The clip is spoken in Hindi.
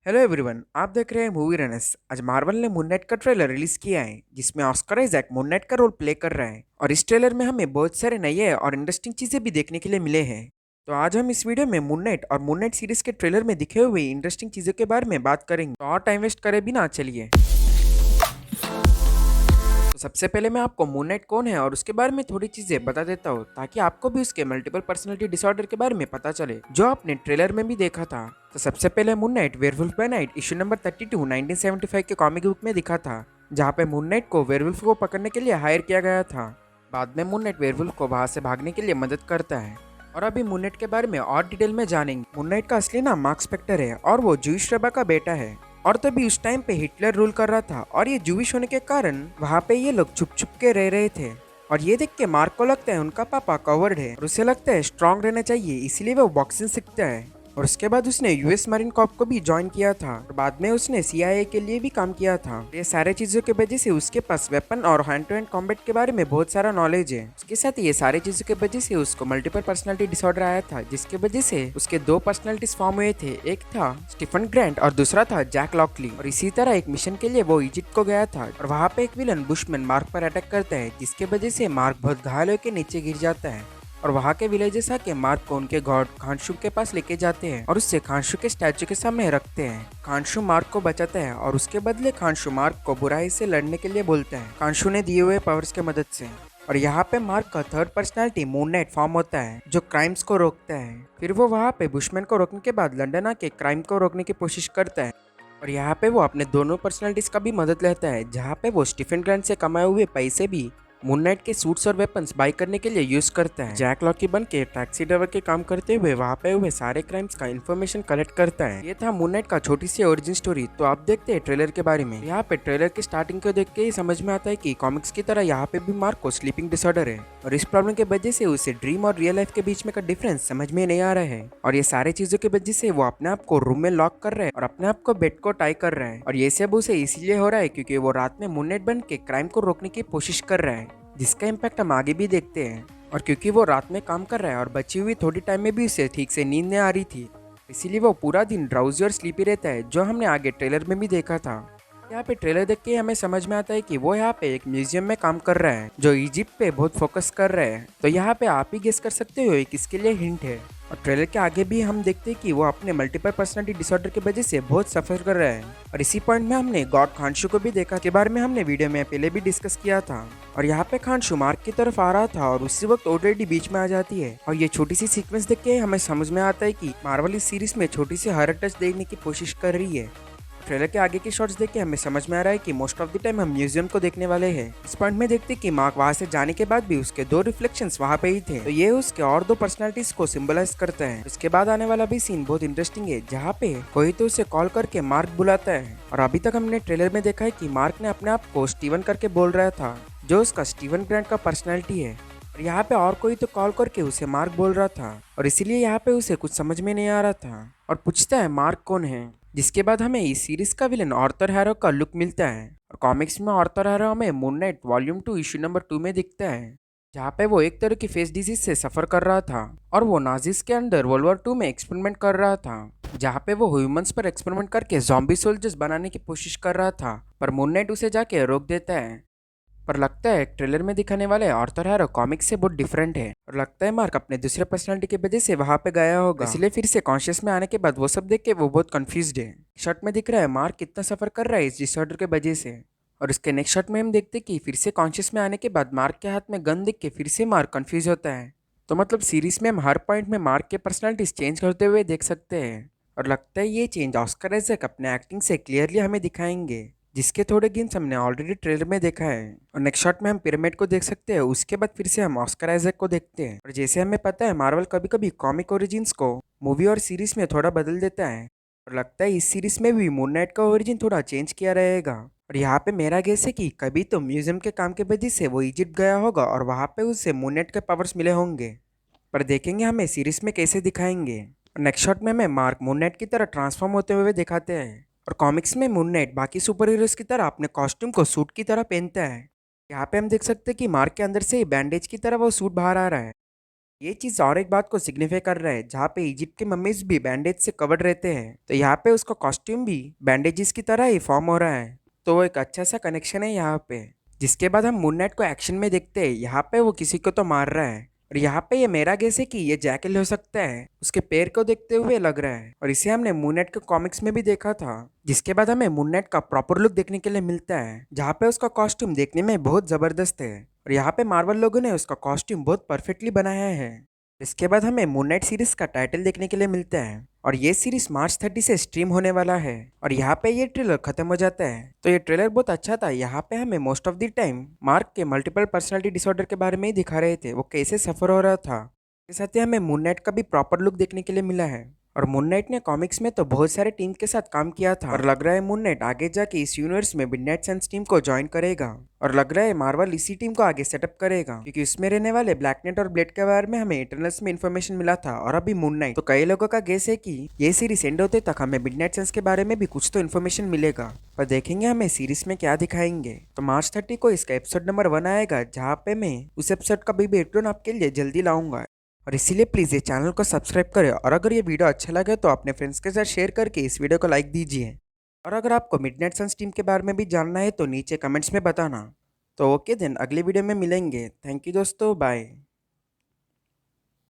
हेलो एवरीवन, आप देख रहे हैं मूवी रनर्स। आज मार्वल ने मून नाइट का ट्रेलर रिलीज किया है जिसमें ऑस्कर आइजैक मून नाइट का रोल प्ले कर रहा है और इस ट्रेलर में हमें बहुत सारे नए और इंटरेस्टिंग चीजें भी देखने के लिए मिले हैं। तो आज हम इस वीडियो में मून नाइट और मून नाइट सीरीज के ट्रेलर में दिखे हुए इंटरेस्टिंग चीजों के बारे में बात करेंगे। तो और टाइम वेस्ट करे बिना चलिए। तो सबसे पहले मैं आपको मून नाइट कौन है और उसके बारे में थोड़ी चीजें बता देता हूँ ताकि आपको भी उसके मल्टीपल पर्सनैलिटी डिसऑर्डर के बारे में पता चले जो आपने ट्रेलर में भी देखा था। तो सबसे पहले Moon Knight Werewolf by Night issue number 32 1975 के कॉमिक बुक में दिखा था, जहाँ पे मून नाइट को वेयरवुल्फ को पकड़ने के लिए हायर किया गया था। बाद में मून नाइट वेयरवुल्फ को वहां से भागने के लिए मदद करता है। और अभी मून नाइट के बारे में और डिटेल में जानेंगे। मून नाइट का असली नाम मार्क स्पेक्टर है और वो जूइश रबा का बेटा है। और तभी उस टाइम पे हिटलर रूल कर रहा था और ये जूविश होने के कारण वहाँ पे ये लोग छुप छुप के रह रहे थे। और ये देख के मार्क को लगता है उनका पापा कवर्ड है और उसे लगता है स्ट्रांग रहना चाहिए, इसीलिए वो बॉक्सिंग सीखता है। और उसके बाद उसने यूएस मरीन कॉर्प को भी ज्वाइन किया था और बाद में उसने सीआईए के लिए भी काम किया था। ये सारे चीजों की वजह से उसके पास वेपन और हैंड टू हैंड कॉम्बैट के बारे में बहुत सारा नॉलेज है। उसके साथ ये सारी चीजों की वजह से उसको मल्टीपल पर्सनालिटी डिसऑर्डर आया था, जिसकी वजह से उसके दो पर्सनालिटीज फॉर्म हुए थे। एक था स्टीफन ग्रांट और दूसरा था जैक लॉकली। और इसी तरह एक मिशन के लिए वो इजिप्ट को गया था और वहाँ पे एक विलन बुशमैन मार्क पर अटैक करता है, जिसके वजह से मार्क बहुत घायल होकर नीचे गिर जाता है। और वहाँ के विलेजर्स आके मार्क को उनके गॉड खानशु के पास लेके जाते हैं और उससे खानशु के स्टैचू के सामने रखते हैं। खानशु मार्क को बचाता है और उसके बदले खानशु मार्क को बुराई से लड़ने के लिए बोलता है खानशु ने दिए हुए पावर्स के मदद से। और यहाँ पे मार्क का third personality moon night form होता है जो क्राइम्स को रोकता है। फिर वो वहाँ पे बुशमैन को रोकने के बाद लंदन आके क्राइम को रोकने की कोशिश करता है। और यहाँ पे वो अपने दोनों पर्सनालिटीज का भी मदद लेता है, जहाँ पे वो स्टीफन ग्रांट से कमाए हुए पैसे भी मून नाइट के सूट्स और वेपन्स बाई करने के लिए यूज करता है। जैक लॉकी बन के टैक्सी ड्राइवर के काम करते हुए वहाँ पे हुए सारे क्राइम्स का इन्फॉर्मेशन कलेक्ट करता है। ये था मून नाइट का छोटी सी ओरिजिन स्टोरी। तो आप देखते हैं ट्रेलर के बारे में। यहाँ पे ट्रेलर की स्टार्टिंग को देख के ही समझ में आता है कि कॉमिक्स की तरह यहाँ पे भी मार्क को स्लीपिंग डिसऑर्डर है और इस प्रॉब्लम की वजह से उसे ड्रीम और रियल लाइफ के बीच में का डिफरेंस समझ में नहीं आ रहा है। और ये सारी चीजों की वजह से वो अपने आप को रूम में लॉक कर रहा है और अपने आप को बेड को टाई कर रहा है। और ये सब उसे इसीलिए हो रहा है क्योंकि वो रात में मून नाइट बन के क्राइम को रोकने की कोशिश कर रहा है, जिसका इम्पैक्ट हम आगे भी देखते हैं। और क्योंकि वो रात में काम कर रहा है और बची हुई थोड़ी टाइम में भी उसे ठीक से नींद नहीं आ रही थी, इसीलिए वो पूरा दिन ड्राउजी और स्लीपी रहता है, जो हमने आगे ट्रेलर में भी देखा था। यहाँ पे ट्रेलर देख के हमें समझ में आता है कि वो यहाँ पे एक म्यूजियम में काम कर रहा है जो इजिप्ट पे बहुत फोकस कर रहा है। तो यहाँ पे आप ही गेस कर सकते हो किसके लिए हिंट है। और ट्रेलर के आगे भी हम देखते हैं कि वो अपने मल्टीपल पर्सनालिटी डिसऑर्डर की वजह से बहुत सफर कर रहा है। और इसी पॉइंट में हमने गॉड खानशु को भी देखा, के बारे में हमने वीडियो में पहले भी डिस्कस किया था। और यहाँ पे खानशु मार्क की तरफ आ रहा था और उसी वक्त ऑलरेडी बीच में आ जाती है। और ये छोटी सी सीक्वेंस देख के हमें समझ में आता है कि मार्वल इस सीरीज में छोटी सी हॉरर टच देने की कोशिश कर रही है। ट्रेलर के आगे के शॉट्स देख के हमें समझ में आ रहा है कि मोस्ट ऑफ द टाइम हम म्यूजियम को देखने वाले हैं। इस पॉइंट में देखते कि मार्क वहां से जाने के बाद भी उसके दो रिफ्लेक्शंस वहां पे ही थे, तो ये उसके और दो पर्सनालिटीज को सिंबलाइज करता है। इसके बाद आने वाला भी सीन बहुत इंटरेस्टिंग है, जहाँ पे कोई तो उसे कॉल करके मार्क बुलाता है। और अभी तक हमने ट्रेलर में देखा है कि मार्क ने अपने आप को स्टीवन करके बोल रहा था, जो उसका स्टीवन ग्रांट का पर्सनैलिटी है। और यहाँ पे और कोई तो कॉल करके उसे मार्क बोल रहा था और इसीलिए यहाँ पे उसे कुछ समझ में नहीं आ रहा था और पूछता है मार्क कौन है। जिसके बाद हमें इस सीरीज का विलन आर्थर हैरो का लुक मिलता है और कॉमिक्स में आर्थर हैरो हमें moon night volume 2 issue number 2 में दिखता है, जहाँ पे वो एक तरह की फेस डिजीज से सफर कर रहा था और वो नाजिस के अंदर वर्ल्ड वॉर 2 में एक्सपेरिमेंट कर रहा था, जहाँ पे वो ह्यूमंस पर एक्सपेरिमेंट करके ज़ॉम्बी सोल्जर्स बनाने की कोशिश कर रहा था। पर मून नाइट उसे जाके रोक देता है। पर लगता है ट्रेलर में दिखाने वाले आर्थर हैरो कॉमिक्स से बहुत डिफरेंट है और लगता है मार्क अपने दूसरे पर्सनालिटी की वजह से वहां पे गया होगा, इसलिए फिर से कॉन्शियस में आने के बाद वो सब देख के वो बहुत कंफ्यूज्ड है। शॉट में दिख रहा है मार्क कितना सफर कर रहा है इस डिसऑर्डर के वजह से। और उसके नेक्स्ट शॉट में हम देखते हैं कि फिर से कॉन्शियस में आने के बाद मार्क के हाथ में गन दिख के फिर से मार्क कंफ्यूज होता है। तो मतलब सीरीज में हम हर पॉइंट में मार्क के पर्सनालिटीज चेंज करते हुए देख सकते हैं और लगता है ये चेंज ऑस्कर आइजैक अपने एक्टिंग से क्लियरली हमें दिखाएंगे, जिसके थोड़े गिन्स हमने ऑलरेडी ट्रेलर में देखा है। और नेक्स्ट शॉट में हम पिरामिड को देख सकते हैं, उसके बाद फिर से हम ऑस्कर आइजैक को देखते हैं। और जैसे हमें पता है मार्वल कभी कभी कॉमिक ओरिजिन्स को मूवी और सीरीज में थोड़ा बदल देता है और लगता है इस सीरीज में भी मून नाइट का ओरिजिन थोड़ा चेंज किया रहेगा। और यहाँ पे मेरा गेस है कि कभी तो म्यूजियम के काम के वजह से वो इजिप्ट गया होगा और वहाँ पे उसे मून नाइट के पावर्स मिले होंगे। पर देखेंगे हमें सीरीज में कैसे दिखाएंगे। नेक्स्ट शॉट में हमें मार्क मून नाइट की तरह ट्रांसफॉर्म होते हुए दिखाते हैं और कॉमिक्स में मून नाइट बाकी सुपर हीरोज की तरह अपने कॉस्ट्यूम को सूट की तरह पहनता है। यहाँ पे हम देख सकते हैं कि मार्क के अंदर से ही बैंडेज की तरह वो सूट बाहर आ रहा है। ये चीज और एक बात को सिग्निफाई कर रहा है, जहाँ पे इजिप्ट के मम्मीज भी बैंडेज से कवर्ड रहते हैं, तो यहाँ पे उसका कॉस्ट्यूम भी बैंडेजेस की तरह ही फॉर्म हो रहा है। तो वो एक अच्छा सा कनेक्शन है यहाँ पे। जिसके बाद हम मून नाइट को एक्शन में देखते हैं, यहाँ पे वो किसी को तो मार रहा है। और यहाँ पे ये मेरा गेस है कि ये जैकल हो सकता है, उसके पैर को देखते हुए लग रहा है। और इसे हमने मून नाइट के कॉमिक्स में भी देखा था। जिसके बाद हमें मून नाइट का प्रॉपर लुक देखने के लिए मिलता है, जहाँ पे उसका कॉस्ट्यूम देखने में बहुत जबरदस्त है। और यहाँ पे मार्वल लोगों ने उसका कॉस्ट्यूम बहुत परफेक्टली बनाया है। इसके बाद हमें मून नाइट सीरीज का टाइटल देखने के लिए मिलता है, और ये सीरीज मार्च 30 से स्ट्रीम होने वाला है। और यहाँ पे ये ट्रेलर खत्म हो जाता है। तो ये ट्रेलर बहुत अच्छा था। यहाँ पे हमें most of the time mark के मल्टीपल पर्सनालिटी डिसऑर्डर के बारे में ही दिखा रहे थे, वो कैसे सफर हो रहा था। इसके साथ ही हमें मून नाइट का भी प्रॉपर लुक देखने के लिए मिला है। और मून नाइट ने कॉमिक्स में तो बहुत सारे टीम के साथ काम किया था, और लग रहा है मून नाइट आगे जाके इस यूनिवर्स में मिडनाइट सन्स टीम को ज्वाइन करेगा। और लग रहा है मार्वल इसी टीम को आगे सेटअप करेगा, क्योंकि उसमें रहने वाले ब्लैक नाइट और ब्लेड के बारे में हमें इटरनल्स में इन्फॉर्मेशन मिला था, और अभी मून नाइट। तो कई लोगों का गेस है कि ये सीरीज एंड होते तक हमें मिडनाइट सन्स के बारे में भी कुछ तो इन्फॉर्मेशन मिलेगा। पर देखेंगे हमें सीरीज में क्या दिखाएंगे। तो मार्च 30 को इसका एपिसोड नंबर 1 आएगा, जहाँ पे मैं उस एपिसोड का भी ब्रेकडाउन आपके लिए जल्दी लाऊंगा। और इसीलिए प्लीज़ ये चैनल को सब्सक्राइब करें, और अगर ये वीडियो अच्छा लगे तो अपने फ्रेंड्स के साथ शेयर करके इस वीडियो को लाइक दीजिए। और अगर आपको मिडनाइट सन्स टीम के बारे में भी जानना है तो नीचे कमेंट्स में बताना। तो ओके देन, अगले वीडियो में मिलेंगे। थैंक यू दोस्तों, बाय।